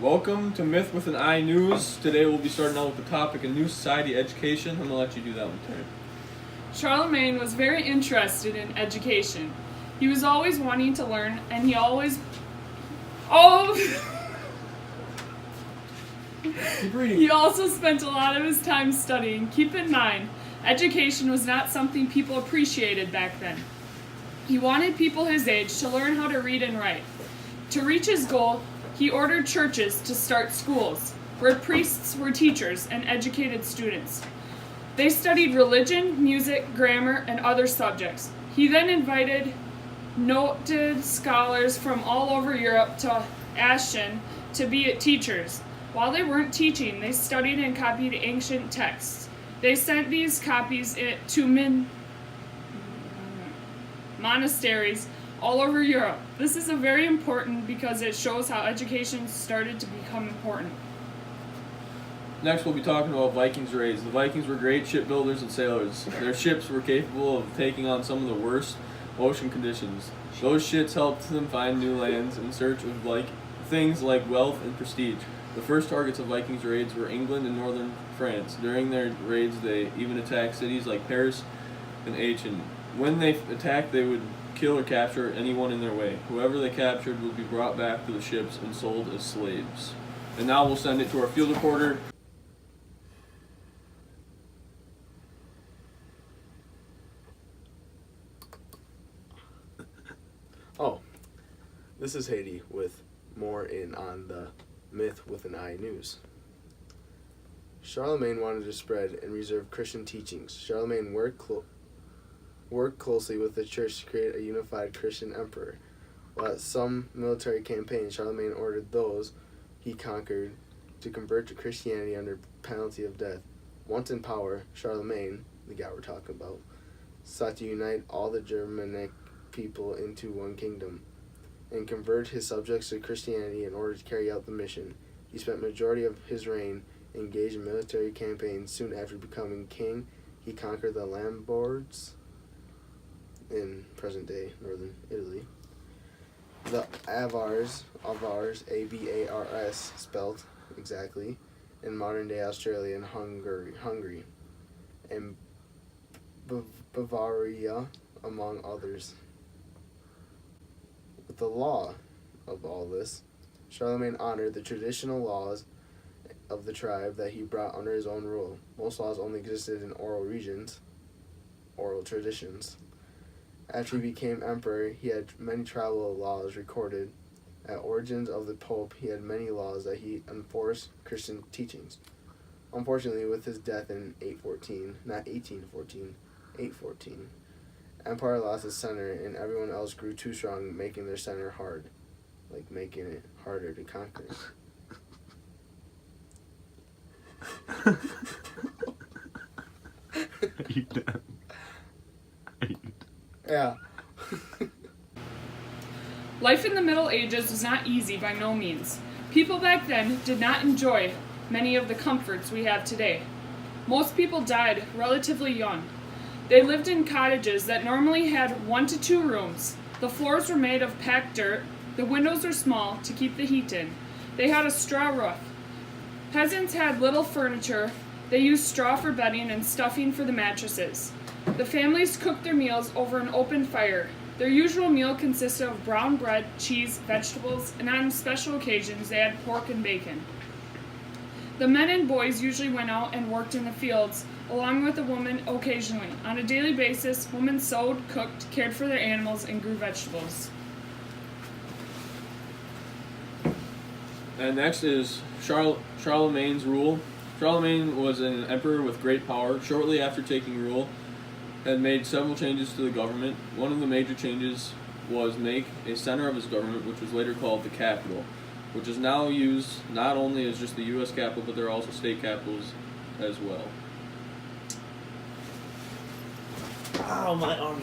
Welcome to Myth with an I News. Today we'll be starting out with the topic of new society education. I'm going to let you do that one, Terry. Charlemagne was very interested in education. He was always wanting to learn, and he always... Keep reading. He also spent a lot of his time studying. Keep in mind, education was not something people appreciated back then. He wanted people his age to learn how to read and write. To reach his goal, he ordered churches to start schools, where priests were teachers and educated students. They studied religion, music, grammar, and other subjects. He then invited noted scholars from all over Europe to Ashton to be teachers. While they weren't teaching, they studied and copied ancient texts. They sent these copies to monasteries all over Europe. This is very important because it shows how education started to become important. Next, we'll be talking about Vikings raids. The Vikings were great shipbuilders and sailors. Their ships were capable of taking on some of the worst ocean conditions. Those ships helped them find new lands in search of things like wealth and prestige. The first targets of Vikings raids were England and northern France. During their raids, they even attacked cities like Paris and Aachen. When they attacked, they would kill or capture anyone in their way. Whoever they captured would be brought back to the ships and sold as slaves. And now we'll send it to our field reporter. This is Haiti with more on the Myth with an I News. Charlemagne wanted to spread and reserve Christian teachings. Charlemagne worked closely with the church to create a unified Christian emperor. While at some military campaigns, Charlemagne ordered those he conquered to convert to Christianity under penalty of death. Once in power, Charlemagne, the guy we're talking about, sought to unite all the Germanic people into one kingdom and convert his subjects to Christianity in order to carry out the mission. He spent majority of his reign engaged in military campaigns. Soon after becoming king, he conquered the Lombards in present-day northern Italy, the Avars, A-B-A-R-S, spelled exactly, in modern-day Australia and Hungary, and Bavaria, among others. With the law of all this, Charlemagne honored the traditional laws of the tribe that he brought under his own rule. Most laws only existed in oral traditions. After he became emperor, he had many tribal laws recorded. At origins of the Pope, he had many laws that he enforced Christian teachings. Unfortunately, with his death in 814, not 1814, 814, empire lost its center and everyone else grew too strong, making their center hard, like making it harder to conquer. Yeah. Life in the Middle Ages was not easy by no means. People back then did not enjoy many of the comforts we have today. Most people died relatively young. They lived in cottages that normally had 1 to 2 rooms. The floors were made of packed dirt. The windows were small to keep the heat in. They had a straw roof. Peasants had little furniture. They used straw for bedding and stuffing for the mattresses. The families cooked their meals over an open fire. Their usual meal consisted of brown bread, cheese, vegetables, and on special occasions they had pork and bacon. The men and boys usually went out and worked in the fields, along with the women occasionally. On a daily basis, women sewed, cooked, cared for their animals, and grew vegetables. And next is Charlemagne's rule. Charlemagne was an emperor with great power. Shortly after taking rule, had made several changes to the government. One of the major changes was make a center of his government, which was later called the capital, which is now used not only as just the U.S. capital, but there are also state capitals as well. Ow, my arm.